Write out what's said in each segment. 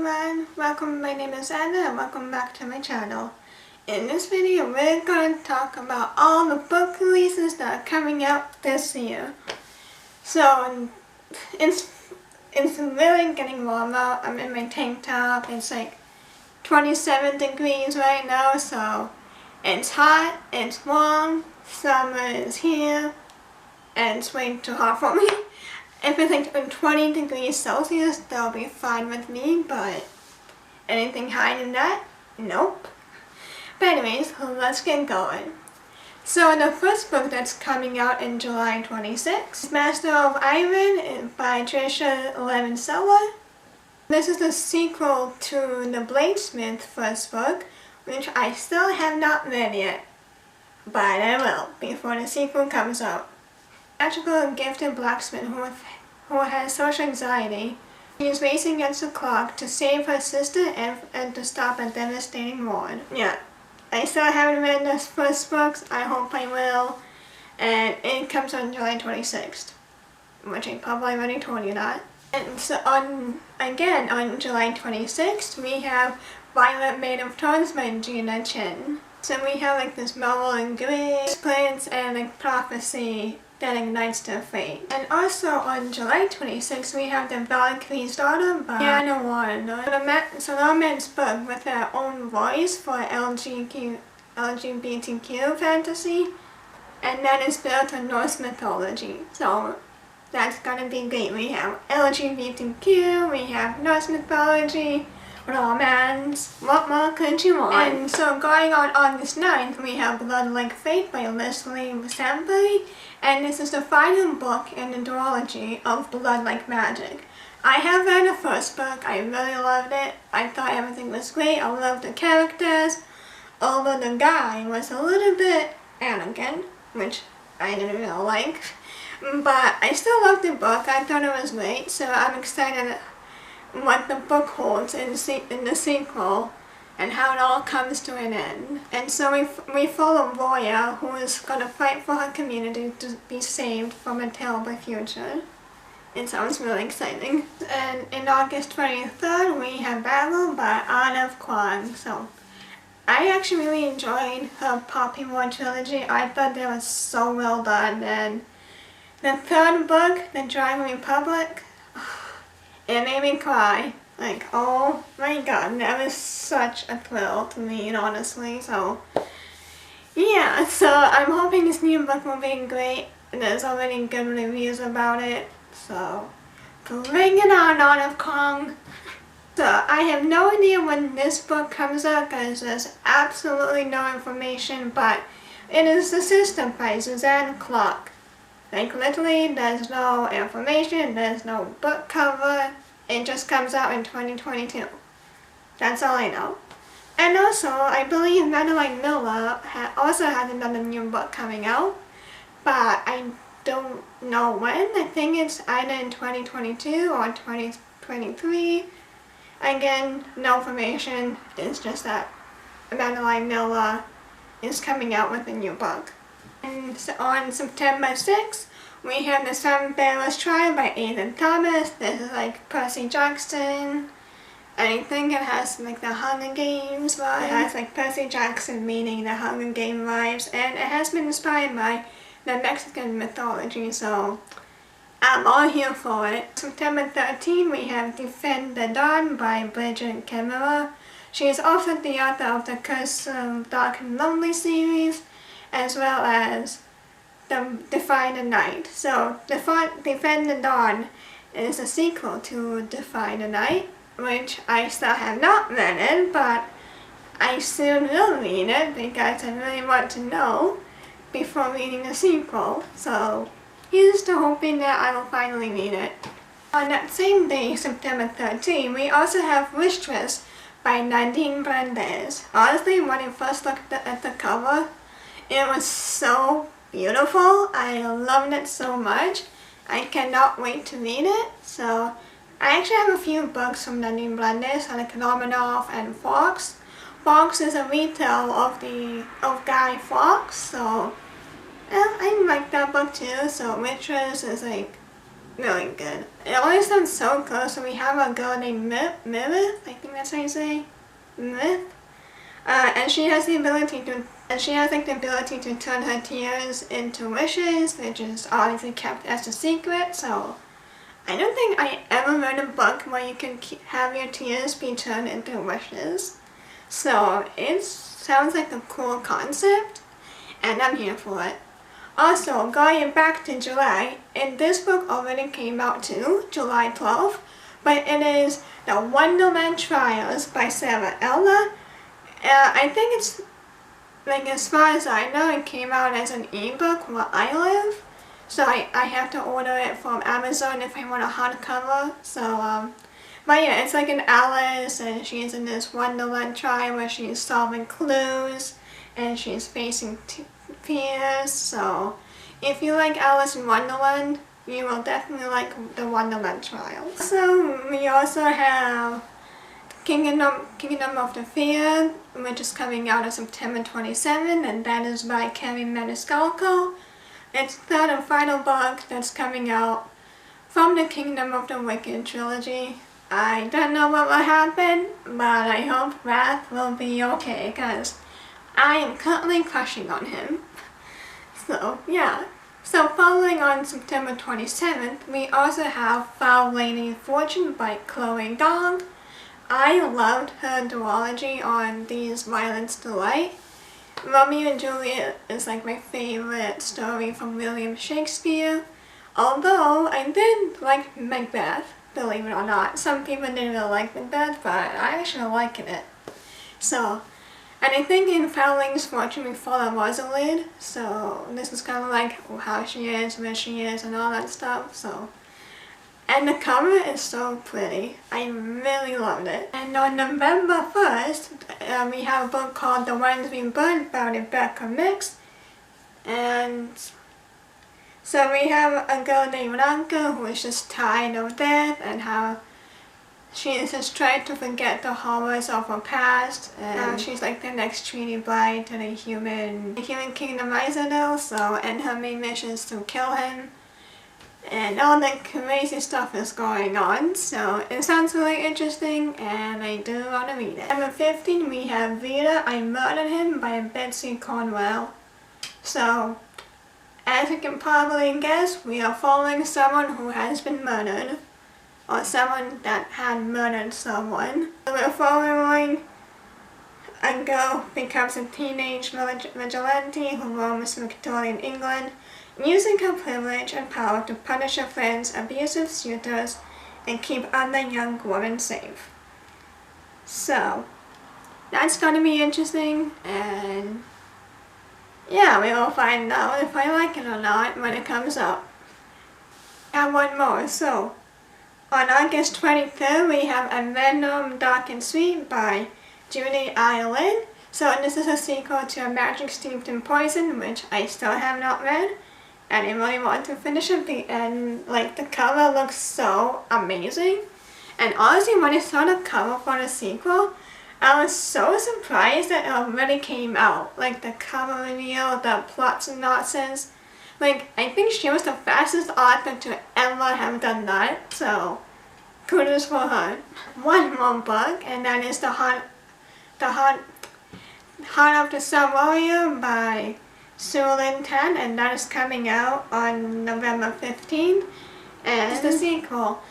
everyone, my name is Anna and welcome back to my channel. In this video we're going to talk about all the book releases that are coming out this year. So it's really getting warmer. I'm in my tank top. It's like 27 degrees right now, so it's hot, it's warm, summer is here, and it's way too hot for me. If it's like 20 degrees Celsius, that'll be fine with me, but anything higher than that, nope. But anyways, let's get going. So the first book that's coming out in July 26th, Master of Iron by Trisha Levenseller. This is the sequel to the Bladesmith first book, which I still have not read yet, but I will before the sequel comes out. Magical and gifted blacksmith who has social anxiety. She is racing against the clock to save her sister and to stop a devastating war. Yeah, I still haven't read the first books. I hope I will. And it comes on July 26th, which I probably already told you that. And so on July 26th, we have Violet Made of Thorns by Gina Chen. So we have like this marble and grace, plants, and like prophecy that ignites their fate. And also on July 26th, we have The Valkyrie's Daughter by Anna Warren. It's a romance book with her own voice for LGBTQ fantasy, and that is built on Norse mythology. So that's gonna be great. We have LGBTQ, we have Norse mythology, romance, what more could you want? And so going on August 9th, we have Blood Like Fate by Leslie Sambury, and this is the final book in the duology of Blood Like Magic. I have read the first book, I really loved it, I thought everything was great, I loved the characters, although the guy was a little bit arrogant, which I didn't really like, but I still loved the book, I thought it was great, so I'm excited what the book holds in the sequel and how it all comes to an end. And so we follow Roya, who is going to fight for her community to be saved from a terrible future. It sounds really exciting. And in August 23rd, we have Battle by Arnav Kwon. So I actually really enjoyed her Poppy War trilogy. I thought that was so well done. And the third book, The Dragon Republic, it made me cry. Like, oh my god, that was such a thrill to me, honestly. So, yeah, so I'm hoping this new book will be great. There's already good reviews about it. So, bring it on, Arnav Kwon. So, I have no idea when this book comes out because there's absolutely no information, but it is The System by Suzanne Clark. Like literally, there's no information, there's no book cover, it just comes out in 2022. That's all I know. And also, I believe Madeline Miller also has another new book coming out, but I don't know when. I think it's either in 2022 or 2023. Again, no information, it's just that Madeline Miller is coming out with a new book. And so on September 6th, we have The Seven Bayless Tribe by Aidan Thomas. This is like Percy Jackson. I think it has like the Hunger Games vibe. It has like Percy Jackson meaning the Hunger Game vibes, and it has been inspired by the Mexican mythology, so I'm all here for it. September 13th, we have Defend the Dawn by Bridget Kemmerer. She is also the author of the Curse of Dark and Lonely series, as well as the Defy the Night. So Defend the Dawn is a sequel to Defy the Night, which I still have not read it, but I soon will read it because I really want to know before reading the sequel. So here's to hoping that I will finally read it. On that same day, September 13th, we also have Mistress by Nadine Brandes. Honestly, when I first looked at the cover, it was so beautiful. I loved it so much. I cannot wait to read it. So I actually have a few books from Nadine Brandes, like Romanoff and Fox. Fox is a retell of Guy Fawkes, so I like that book too. So Mistress is like really good. It always sounds so close. So we have a girl named Myrith, I think that's how you say, Myrith. And she has the ability to turn her tears into wishes, which is obviously kept as a secret. So I don't think I ever read a book where you can have your tears be turned into wishes. So it sounds like a cool concept, and I'm here for it. Also, going back to July, and this book already came out too, July 12th, but it is the Wonderland Trials by Sarah Ella. I think it's, like, as far as I know, it came out as an ebook where I live, so I have to order it from Amazon if I want a hardcover. So, but yeah, it's like an Alice, and she's in this Wonderland trial where she's solving clues, and she's facing fears. So if you like Alice in Wonderland, you will definitely like the Wonderland Trials. So we also have Kingdom of the Fear, which is coming out on September 27th, and that is by Kerry Maniscalco. It's the third and final book that's coming out from the Kingdom of the Wicked trilogy. I don't know what will happen, but I hope Wrath will be okay, because I am currently crushing on him. So yeah. So following on September 27th, we also have Foul Lady Fortune by Chloe Dong. I loved her duology on These Violets Delight. Romeo and Juliet is like my favorite story from William Shakespeare. Although I did like Macbeth, believe it or not. Some people didn't really like Macbeth, but I actually liked it. So, and I think in Foul Lady's Fortune we follow Rosalind, so this is kind of like how she is, where she is, and all that stuff. So, and the cover is so pretty. I really loved it. And on November 1st, we have a book called The Ones We Burned by Rebecca Mix. And so we have a girl named Ranka who is just tired of death, and how she is just trying to forget the horrors of her past, and she's like the next treaty bride to the human kingdom Isidel. So, and her main mission is to kill him, and all the crazy stuff is going on. So it sounds really interesting, and I do want to read it. Number 15, we have Vita, I Murdered Him by Betsy Cornwell. So, as you can probably guess, we are following someone who has been murdered, or someone that had murdered someone. So we're following a girl who becomes a teenage vigilante who roams Victorian England, using her privilege and power to punish her friends' abusive suitors and keep other young women safe. So, that's gonna be interesting, and yeah, we will find out if I like it or not when it comes up. And one more, so on August 23rd, we have a Venom Dark and Sweet by Judy Ireland. So this is a sequel to A Magic Steeped in Poison, which I still have not read, and I really want to finish it, and like the cover looks so amazing. And honestly, when I saw the cover for the sequel, I was so surprised that it already came out. Like the cover reveal, the plot synopsis. Like, I think she was the fastest author to ever have done that, so kudos for her. One more book, and that is The Heart of the Sun Warrior by Sue Lin Tan, and that is coming out on November 15th. And it's the sequel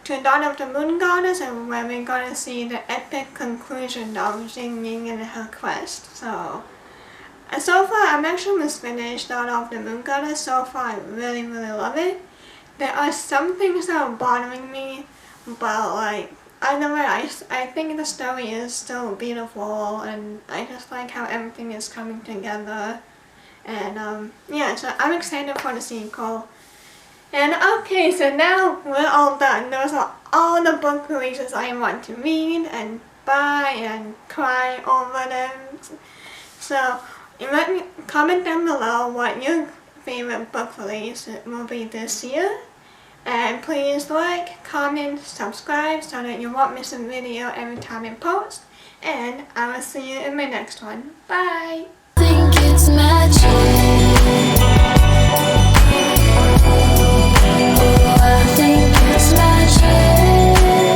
to Dawn of the Moon Goddess, and where we're gonna see the epic conclusion of Jing Ying and her quest. So far I'm actually almost finished Dawn of the Moon Goddess. So far I really love it. There are some things that are bothering me, but like otherwise I think the story is still beautiful, and I just like how everything is coming together. And yeah, so I'm excited for the sequel. And okay, so now we're all done. Those are all the book releases I want to read and buy and cry over them. So let me comment down below what your favorite book release will be this year. And please like, comment, subscribe so that you won't miss a video every time I post. And I will see you in my next one. Bye! Think it's magic.